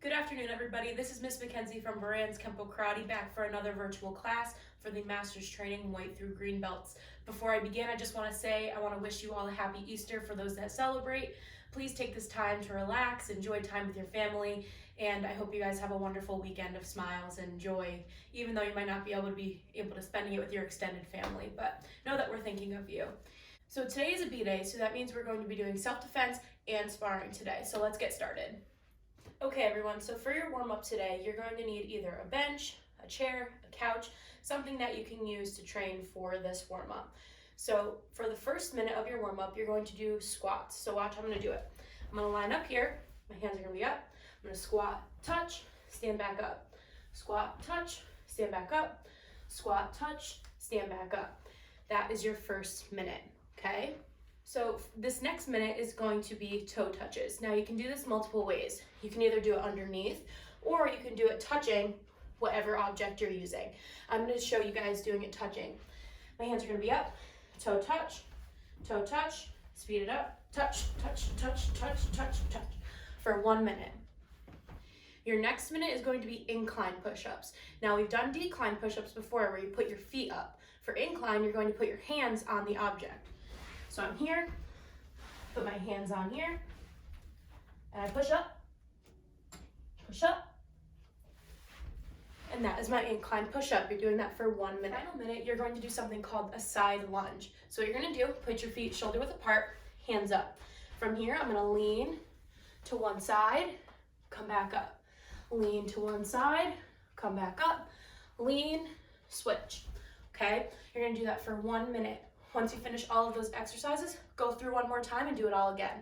Good afternoon, everybody. This is Miss Mackenzie from Baran's Kempo Karate back for another virtual class for the Master's Training White through Green Belts. Before I begin, I just want to say I want to wish you all a happy Easter for those that celebrate. Please take this time to relax, enjoy time with your family, and I hope you guys have a wonderful weekend of smiles and joy, even though you might not be able to spending it with your extended family, but know that we're thinking of you. So today is a B day, so that means we're going to be doing self-defense and sparring today. So let's get started. Okay, everyone, so for your warm-up today, you're going to need either a bench, a chair, a couch, something that you can use to train for this warm-up. So for the first minute of your warm-up, you're going to do squats. So watch, I'm going to do it. I'm going to line up here. My hands are going to be up. I'm going to squat, touch, stand back up. Squat, touch, stand back up. Squat, touch, stand back up. That is your first minute, okay? So this next minute is going to be toe touches. Now you can do this multiple ways. You can either do it underneath or you can do it touching whatever object you're using. I'm going to show you guys doing it touching. My hands are going to be up, toe touch, speed it up, touch, touch, touch, touch, touch, touch for 1 minute. Your next minute is going to be incline push-ups. Now we've done decline push-ups before where you put your feet up. For incline, you're going to put your hands on the object. So I'm here, put my hands on here, and I push up, and that is my incline push-up. You're doing that for 1 minute. Final minute, you're going to do something called a side lunge. So what you're gonna do, put your feet shoulder width apart, hands up. From here, I'm gonna lean to one side, come back up. Lean to one side, come back up, lean, switch, okay? You're gonna do that for 1 minute. Once you finish all of those exercises, go through one more time and do it all again.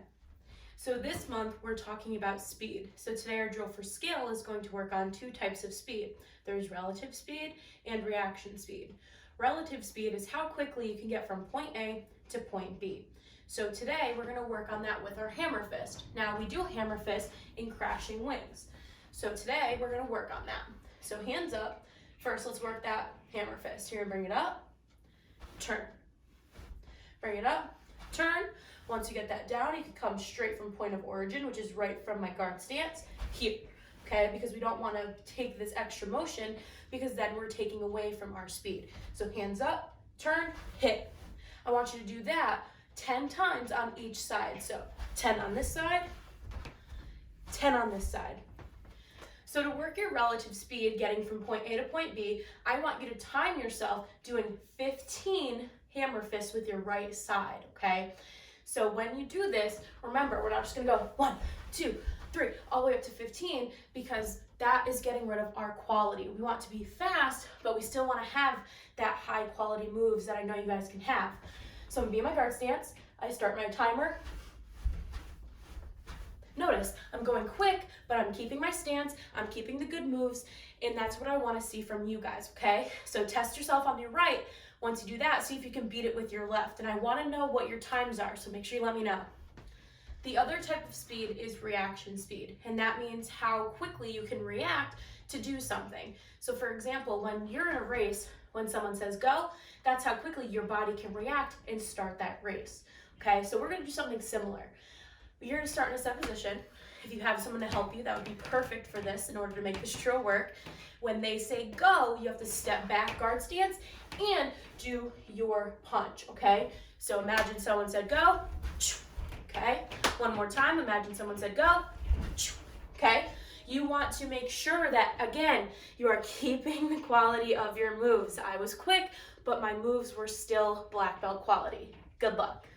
So this month, we're talking about speed. So today our drill for skill is going to work on two types of speed. There's relative speed and reaction speed. Relative speed is how quickly you can get from point A to point B. So today, we're gonna work on that with our hammer fist. Now, we do hammer fist in crashing wings. So today, we're gonna work on that. So hands up. First, let's work that hammer fist. You're gonna bring it up, turn. Bring it up, turn. Once you get that down, you can come straight from point of origin, which is right from my guard stance, here, okay? Because we don't want to take this extra motion because then we're taking away from our speed. So hands up, turn, hit. I want you to do that 10 times on each side. So 10 on this side, 10 on this side. So to work your relative speed, getting from point A to point B, I want you to time yourself doing 15 hammer fists with your right side, okay? So when you do this, remember, we're not just gonna go 1, 2, 3, all the way up to 15 because that is getting rid of our quality. We want to be fast, but we still wanna have that high quality moves that I know you guys can have. So I'm gonna be in my guard stance. I start my timer. Notice, I'm going quick, but I'm keeping my stance, I'm keeping the good moves, and that's what I wanna see from you guys, okay? So test yourself on your right. Once you do that, see if you can beat it with your left. And I wanna know what your times are, so make sure you let me know. The other type of speed is reaction speed, and that means how quickly you can react to do something. So for example, when you're in a race, when someone says go, that's how quickly your body can react and start that race, okay? So we're gonna do something similar. You're gonna start in a set position. If you have someone to help you, that would be perfect for this in order to make this drill work. When they say go, you have to step back, guard stance, and do your punch, okay? So imagine someone said go, okay? One more time, imagine someone said go, okay? You want to make sure that, again, you are keeping the quality of your moves. I was quick, but my moves were still black belt quality. Good luck.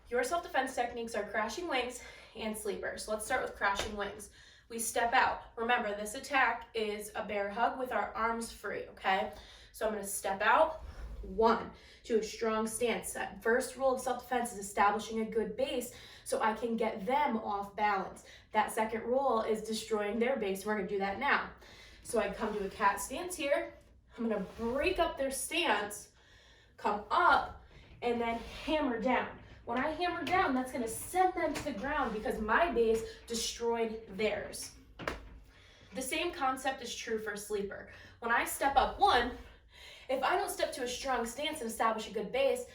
Your self-defense techniques are crashing wings and sleepers. So let's start with crashing wings. We step out. Remember, this attack is a bear hug with our arms free, okay? So I'm gonna step out, 1, to a strong stance. That first rule of self-defense is establishing a good base so I can get them off balance. That second rule is destroying their base. We're gonna do that now. So I come to a cat stance here. I'm gonna break up their stance, come up, and then hammer down. When I hammer down, that's gonna send them to the ground because my base destroyed theirs. The same concept is true for a sleeper. When I step up 1, if I don't step to a strong stance and establish a good base,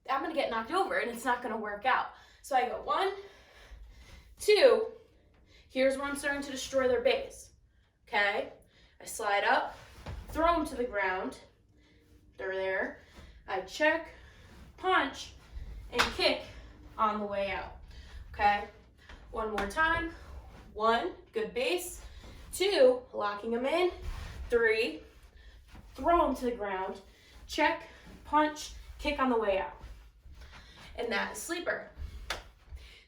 I'm gonna get knocked over and it's not gonna work out. So I go 1, 2, Here's where I'm starting to destroy their base. Okay? I slide up, throw them to the ground. They're there. I check, punch, and kick on the way out. Okay? One more time. 1, good base. 2, locking them in. 3, throw them to the ground. Check, punch, kick on the way out. And that is sleeper.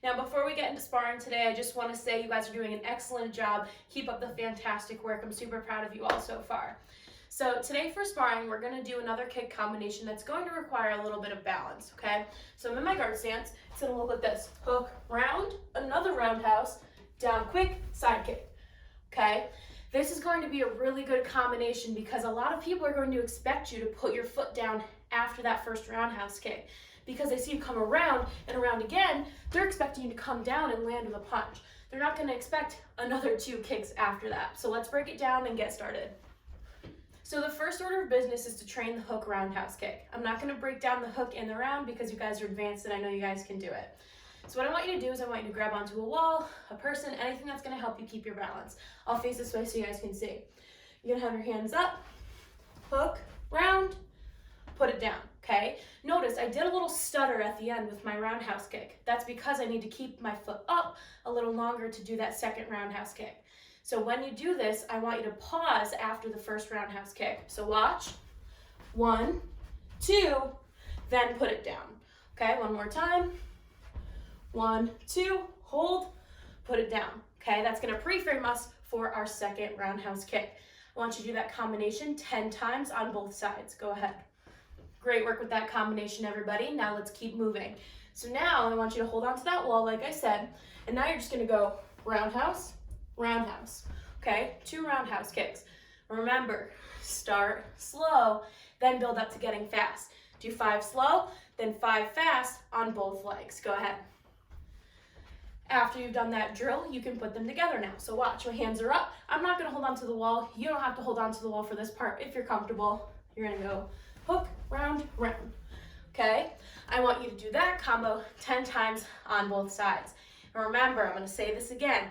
Now, before we get into sparring today, I just want to say you guys are doing an excellent job. Keep up the fantastic work. I'm super proud of you all so far. So today for sparring, we're going to do another kick combination that's going to require a little bit of balance, okay? So I'm in my guard stance. It's going to look like this. Hook, round, another roundhouse, down quick, side kick, okay? This is going to be a really good combination because a lot of people are going to expect you to put your foot down after that first roundhouse kick. Because they see you come around and around again, they're expecting you to come down and land with a punch. They're not going to expect another 2 kicks after that. So let's break it down and get started. So the first order of business is to train the hook roundhouse kick. I'm not going to break down the hook and the round because you guys are advanced and I know you guys can do it. So what I want you to do is I want you to grab onto a wall, a person, anything that's going to help you keep your balance. I'll face this way so you guys can see. You're going to have your hands up, hook, round, put it down. Okay, notice I did a little stutter at the end with my roundhouse kick. That's because I need to keep my foot up a little longer to do that second roundhouse kick. So when you do this, I want you to pause after the first roundhouse kick. So watch, 1, 2, then put it down. Okay, one more time, 1, 2, hold, put it down. Okay, that's gonna pre-frame us for our second roundhouse kick. I want you to do that combination 10 times on both sides. Go ahead. Great work with that combination, everybody. Now let's keep moving. So now I want you to hold on to that wall, like I said, and now you're just gonna go roundhouse, roundhouse. Okay, 2 roundhouse kicks. Remember, start slow, then build up to getting fast. Do 5 slow, then 5 fast on both legs. Go ahead. After you've done that drill, you can put them together now. So watch, my hands are up. I'm not gonna hold on to the wall. You don't have to hold on to the wall for this part. If you're comfortable, you're gonna go hook, round, round. Okay? I want you to do that combo 10 times on both sides. And remember, I'm going to say this again.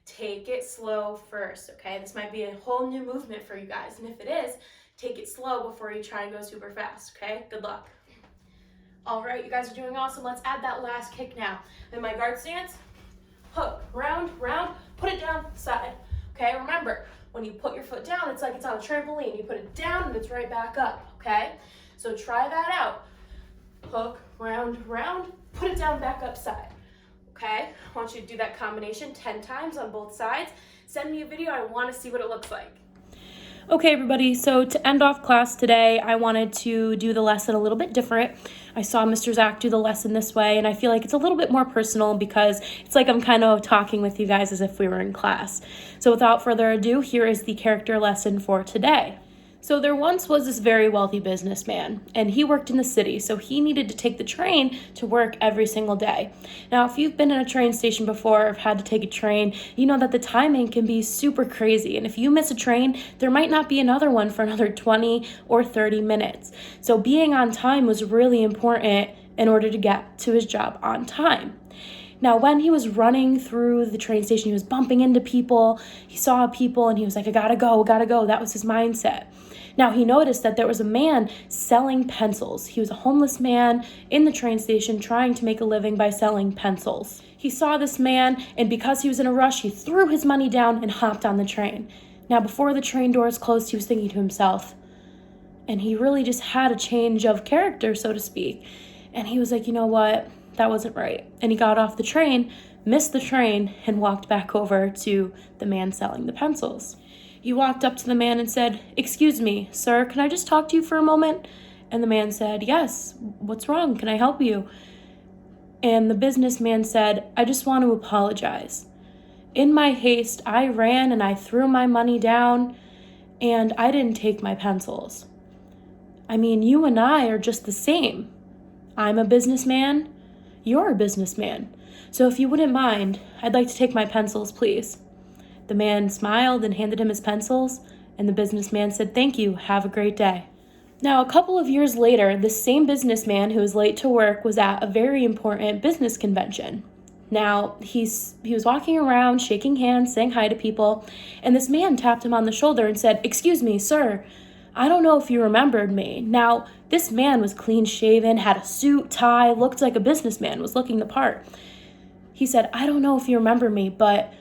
Take it slow first, okay? This might be a whole new movement for you guys. And if it is, take it slow before you try and go super fast, okay? Good luck. All right, you guys are doing awesome. Let's add that last kick now. In my guard stance, hook, round, round, put it down, side. Okay, remember, when you put your foot down, it's like it's on a trampoline. You put it down and it's right back up, okay? So try that out. Hook, round, round, put it down, back up, side. Okay, I want you to do that combination 10 times on both sides. Send me a video, I want to see what it looks like. Okay, everybody, so to end off class today, I wanted to do the lesson a little bit different. I saw Mr. Zach do the lesson this way, and I feel like it's a little bit more personal because it's like I'm kind of talking with you guys as if we were in class. So without further ado, here is the character lesson for today. So there once was this very wealthy businessman, and he worked in the city, so he needed to take the train to work every single day. Now, if you've been in a train station before or had to take a train, you know that the timing can be super crazy, and if you miss a train, there might not be another one for another 20 or 30 minutes. So being on time was really important in order to get to his job on time. Now, when he was running through the train station, he was bumping into people, he saw people, and he was like, I gotta go. That was his mindset. Now, he noticed that there was a man selling pencils. He was a homeless man in the train station trying to make a living by selling pencils. He saw this man, and because he was in a rush, he threw his money down and hopped on the train. Now, before the train doors closed, he was thinking to himself, and he really just had a change of character, so to speak. And he was like, you know what? That wasn't right. And he got off the train, missed the train, and walked back over to the man selling the pencils. He walked up to the man and said, "Excuse me, sir, can I just talk to you for a moment?" And the man said, "Yes, what's wrong? Can I help you?" And the businessman said, "I just want to apologize. In my haste, I ran and I threw my money down, and I didn't take my pencils. I mean, you and I are just the same. I'm a businessman, you're a businessman. So if you wouldn't mind, I'd like to take my pencils, please." The man smiled and handed him his pencils, and the businessman said, "Thank you, have a great day." Now, a couple of years later, this same businessman who was late to work was at a very important business convention. Now, he was walking around, shaking hands, saying hi to people, and this man tapped him on the shoulder and said, "Excuse me, sir, I don't know if you remembered me." Now, this man was clean shaven, had a suit, tie, looked like a businessman, was looking the part. He said, "I don't know if you remember me, but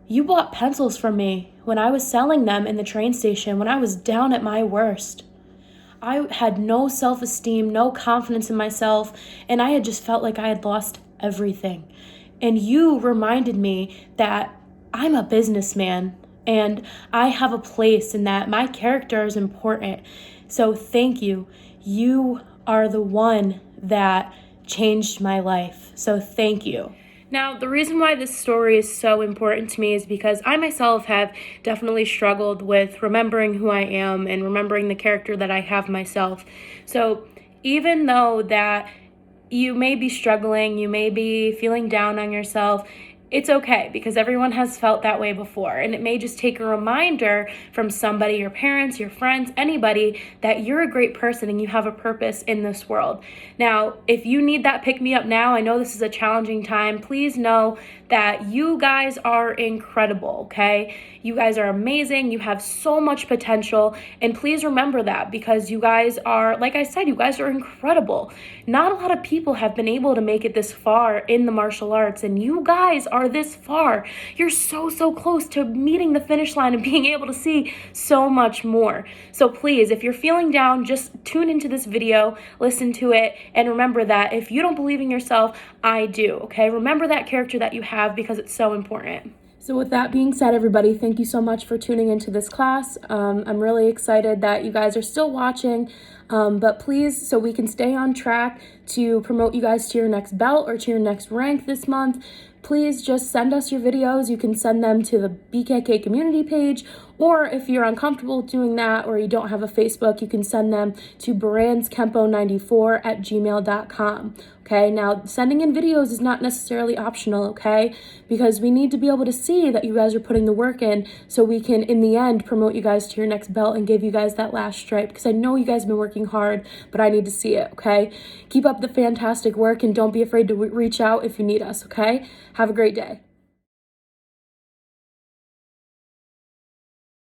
you bought pencils from me when I was selling them in the train station when I was down at my worst. I had no self-esteem, no confidence in myself, and I had just felt like I had lost everything. And you reminded me that I'm a businessman and I have a place and that my character is important. So thank you. You are the one that changed my life. So thank you." Now, the reason why this story is so important to me is because I myself have definitely struggled with remembering who I am and remembering the character that I have myself. So even though that you may be struggling, you may be feeling down on yourself, it's okay, because everyone has felt that way before. And it may just take a reminder from somebody, your parents, your friends, anybody, that you're a great person and you have a purpose in this world. Now, if you need that pick me up now, I know this is a challenging time, please know that you guys are incredible, okay? You guys are amazing. You have so much potential. And please remember that, because you guys are, like I said, you guys are incredible. Not a lot of people have been able to make it this far in the martial arts, and you guys are this far. You're so close to meeting the finish line and being able to see so much more. So please, if you're feeling down, just tune into this video, listen to it, and remember that if you don't believe in yourself, I do, okay? Remember that character that you have, because it's so important. So with that being said, everybody, thank you so much for tuning into this class. I'm really excited that you guys are still watching, but please, so we can stay on track to promote you guys to your next belt or to your next rank this month, please just send us your videos. You can send them to the BKK community page, or if you're uncomfortable doing that or you don't have a Facebook, you can send them to baranskempo94@gmail.com. Okay, now sending in videos is not necessarily optional, okay? Because we need to be able to see that you guys are putting the work in, so we can, in the end, promote you guys to your next belt and give you guys that last stripe, because I know you guys have been working hard, but I need to see it, okay? Keep up the fantastic work and don't be afraid to reach out if you need us, okay? Have a great day.